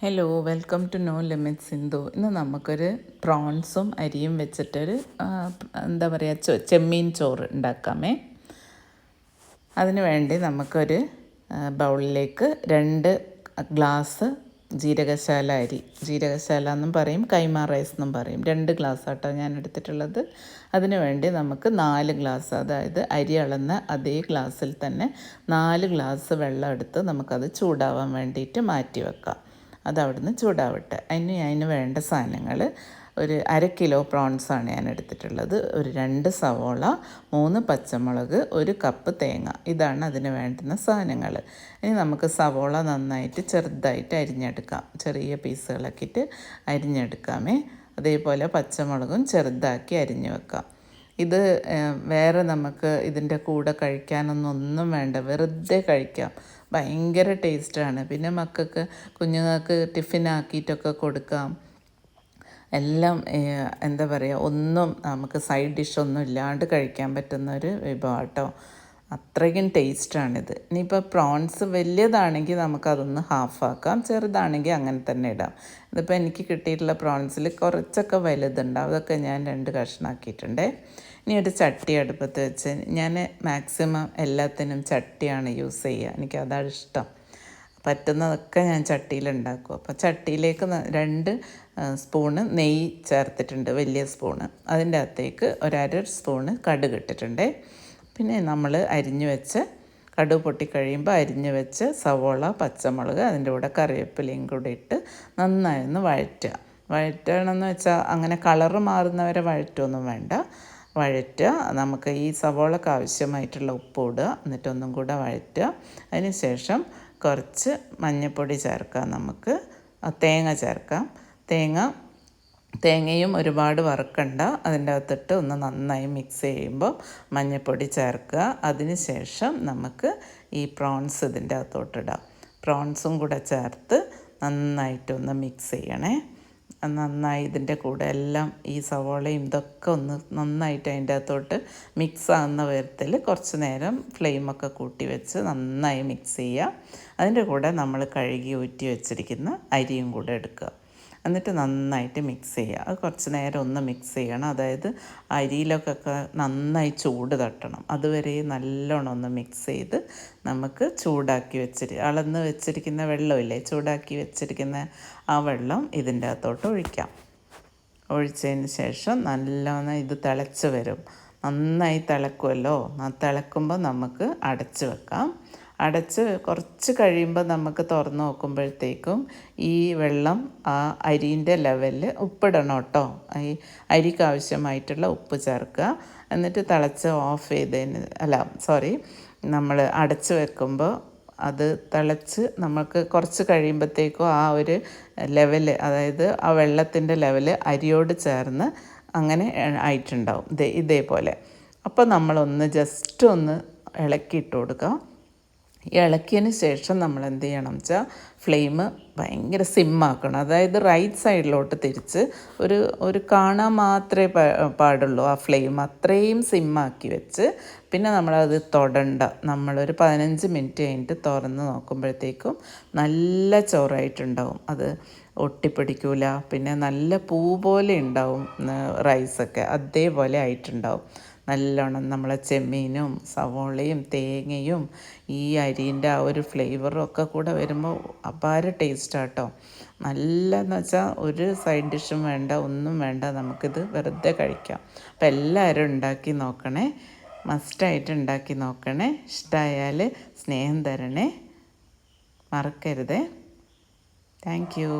Hello, welcome to no limits Sindhu. ഇന്ന് നമുക്കൊരു പ്രോൺസും അരിയും വെച്ചിട്ടൊരു എന്താ പറയുക ചെമ്മീൻ ചോറ് ഉണ്ടാക്കാമേ. അതിന് വേണ്ടി നമുക്കൊരു ബൗളിലേക്ക് 2 ഗ്ലാസ് ജീരകശാല അരി, ജീരകശാല എന്നും പറയും, കൈമ റൈസ് എന്നും പറയും, 2 ഗ്ലാസ് ആട്ടോ ഞാൻ എടുത്തിട്ടുള്ളത്. അതിന് വേണ്ടി നമുക്ക് 4 ഗ്ലാസ്, അതായത് അരി അളന്ന അതേ ഗ്ലാസ്സിൽ തന്നെ 4 ഗ്ലാസ് വെള്ളം എടുത്ത് നമുക്കത് ചൂടാവാൻ വേണ്ടിയിട്ട് മാറ്റി വെക്കാം. അതവിടുന്ന് ചൂടാവട്ടെ. അതിന് വേണ്ട സാധനങ്ങൾ: ഒരു 1/2 കിലോ പ്രോൺസാണ് ഞാൻ എടുത്തിട്ടുള്ളത്, ഒരു 2 സവോള, 3 പച്ചമുളക്, 1 കപ്പ് തേങ്ങ. ഇതാണ് അതിന് വേണ്ടുന്ന സാധനങ്ങൾ. ഇനി നമുക്ക് സവോള നന്നായിട്ട് ചെറുതായിട്ട് അരിഞ്ഞെടുക്കാം, ചെറിയ പീസുകളാക്കിയിട്ട് അരിഞ്ഞെടുക്കാമേ. അതേപോലെ പച്ചമുളകും ചെറുതാക്കി അരിഞ്ഞ് വെക്കാം. ഇത് വേറെ നമുക്ക് ഇതിൻ്റെ കൂടെ കഴിക്കാനൊന്നും വേണ്ട, വെറുതെ കഴിക്കാം. ഭയങ്കര ടേസ്റ്റാണ്. പിന്നെ മക്കൾക്ക്, കുഞ്ഞുങ്ങൾക്ക് ടിഫിനാക്കിയിട്ടൊക്കെ കൊടുക്കാം. എല്ലാം എന്താ പറയുക, ഒന്നും നമുക്ക് സൈഡ് ഡിഷൊന്നും ഇല്ലാണ്ട് കഴിക്കാൻ പറ്റുന്നൊരു വിഭവം കേട്ടോ. അത്രയ്ക്കും ടേസ്റ്റാണിത്. ഇനിയിപ്പോൾ പ്രോൺസ് വലിയതാണെങ്കിൽ നമുക്കതൊന്ന് ഹാഫാക്കാം, ചെറുതാണെങ്കിൽ അങ്ങനെ തന്നെ ഇടാം. ഇതിപ്പോൾ എനിക്ക് കിട്ടിയിട്ടുള്ള പ്രോൺസിൽ കുറച്ചൊക്കെ വലുതുണ്ടാവും, അതൊക്കെ ഞാൻ 2 കഷ്ണമാക്കിയിട്ടുണ്ടേ. ഇനി ഒരു ചട്ടി അടുപ്പത്ത് വെച്ച്, ഞാൻ മാക്സിമം എല്ലാത്തിനും ചട്ടിയാണ് യൂസ് ചെയ്യുക, എനിക്കതാണ് ഇഷ്ടം. പറ്റുന്നതൊക്കെ ഞാൻ ചട്ടിയിലുണ്ടാക്കും. അപ്പോൾ ചട്ടിയിലേക്ക് 2 സ്പൂണ് നെയ്യ് ചേർത്തിട്ടുണ്ട്, വലിയ സ്പൂണ്. അതിൻ്റെ അകത്തേക്ക് 1/2 സ്പൂണ് കടുക് ഇട്ടിട്ടുണ്ട്. പിന്നെ നമ്മൾ അരിഞ്ഞു വെച്ച്, കടുക് പൊട്ടിക്കഴിയുമ്പോൾ അരിഞ്ഞു വെച്ച് സവോള, പച്ചമുളക്, അതിൻ്റെ കൂടെ കറിവേപ്പിലയും കൂടി ഇട്ട് നന്നായി ഒന്ന് വഴറ്റുക. വഴറ്റണമെന്ന് വെച്ചാൽ അങ്ങനെ കളറ് മാറുന്നവരെ വഴറ്റൊന്നും വേണ്ട, വഴറ്റുക. നമുക്ക് ഈ സവോളക്ക് ആവശ്യമായിട്ടുള്ള ഉപ്പ് ഇടുക, എന്നിട്ടൊന്നും കൂടെ വഴറ്റുക. അതിന് ശേഷം കുറച്ച് മഞ്ഞൾപ്പൊടി ചേർക്കാം, നമുക്ക് തേങ്ങ ചേർക്കാം. തേങ്ങയും ഒരുപാട് വറുക്കണ്ട, അതിൻ്റെ അകത്തിട്ട് ഒന്ന് നന്നായി മിക്സ് ചെയ്യുമ്പോൾ മഞ്ഞൾപ്പൊടി ചേർക്കുക. അതിന് ശേഷം നമുക്ക് ഈ പ്രോൺസ് ഇതിൻ്റെ അകത്തോട്ടിടാം. പ്രോൺസും കൂടെ ചേർത്ത് നന്നായിട്ടൊന്ന് മിക്സ് ചെയ്യണേ. നന്നായി ഇതിൻ്റെ കൂടെ എല്ലാം ഈ സവോളയും ഇതൊക്കെ ഒന്ന് നന്നായിട്ട് അതിൻ്റെ അകത്തോട്ട് മിക്സ് ആകുന്ന വിധത്തിൽ കുറച്ച് നേരം ഫ്ലെയിമൊക്കെ കൂട്ടി വെച്ച് നന്നായി മിക്സ് ചെയ്യുക. അതിൻ്റെ കൂടെ നമ്മൾ കഴുകി ഊറ്റി വെച്ചിരിക്കുന്ന അരിയും കൂടെ എടുക്കുക. എന്നിട്ട് നന്നായിട്ട് മിക്സ് ചെയ്യുക. അത് കുറച്ച് നേരം ഒന്ന് മിക്സ് ചെയ്യണം, അതായത് അരിയിലൊക്കെ നന്നായി ചൂട് തട്ടണം. അതുവരെ നല്ലോണം ഒന്ന് മിക്സ് ചെയ്ത് നമുക്ക് അളന്ന് വെച്ചിരിക്കുന്ന വെള്ളമില്ലേ, ചൂടാക്കി വെച്ചിരിക്കുന്ന ആ വെള്ളം ഇതിൻ്റെ അകത്തോട്ട് ഒഴിക്കാം. ഒഴിച്ചതിന് ശേഷം നല്ലോണം ഇത് തിളച്ച് വരും, നന്നായി തിളക്കുമല്ലോ. തിളക്കുമ്പോൾ നമുക്ക് അടച്ച് വെക്കാം. അടച്ച് കുറച്ച് കഴിയുമ്പോൾ നമുക്ക് തുറന്ന് നോക്കുമ്പോഴത്തേക്കും ഈ വെള്ളം ആ അരിൻ്റെ ലെവലിൽ ഉപ്പിടണം കേട്ടോ. ഈ അരിക്ക് ആവശ്യമായിട്ടുള്ള ഉപ്പ് ചേർക്കുക. എന്നിട്ട് തിളച്ച് ഓഫ് നമ്മൾ അടച്ച് വെക്കുമ്പോൾ അത് തിളച്ച് നമുക്ക് കുറച്ച് കഴിയുമ്പോഴത്തേക്കും ആ ഒരു ലെവല്, അതായത് ആ വെള്ളത്തിൻ്റെ ലെവല് അരിയോട് ചേർന്ന് അങ്ങനെ ആയിട്ടുണ്ടാവും, ഇതേപോലെ. അപ്പോൾ നമ്മളൊന്ന് ജസ്റ്റ് ഒന്ന് ഇളക്കിയിട്ട് കൊടുക്കുക. ഇളക്കിയതിന് ശേഷം നമ്മൾ എന്ത് ചെയ്യണം വെച്ചാൽ ഫ്ലെയിം ഭയങ്കര സിമ്മാക്കണം, അതായത് റൈറ്റ് സൈഡിലോട്ട് തിരിച്ച് ഒരു കാണാൻ മാത്രമേ പാടുള്ളൂ ആ ഫ്ലെയിം, അത്രയും സിമ്മാക്കി വെച്ച്. പിന്നെ നമ്മളത് തൊടണ്ട. നമ്മളൊരു 15 മിനിറ്റ് കഴിഞ്ഞിട്ട് തുറന്ന് നോക്കുമ്പോഴത്തേക്കും നല്ല ചോറായിട്ടുണ്ടാവും, അത് ഒട്ടിപ്പിടിക്കൂല. പിന്നെ നല്ല പൂ പോലെ ഉണ്ടാവും റൈസൊക്കെ, അതേപോലെ ആയിട്ടുണ്ടാവും. നല്ലോണം നമ്മളെ ചെമ്മീനും സവോളയും തേങ്ങയും ഈ അരിൻ്റെ ആ ഒരു ഫ്ലേവറും ഒക്കെ കൂടെ വരുമ്പോൾ അപാര ടേസ്റ്റാട്ടോ. നല്ലതെന്ന് വെച്ചാൽ ഒരു സൈഡ് ഡിഷും വേണ്ട, ഒന്നും വേണ്ട, നമുക്കിത് വെറുതെ കഴിക്കാം. അപ്പോൾ എല്ലാവരും ഉണ്ടാക്കി നോക്കണേ, മസ്റ്റായിട്ട് ഉണ്ടാക്കി നോക്കണേ. ഇഷ്ടമായാൽ സ്നേഹം തരണേ, മറക്കരുതേ. Thank you.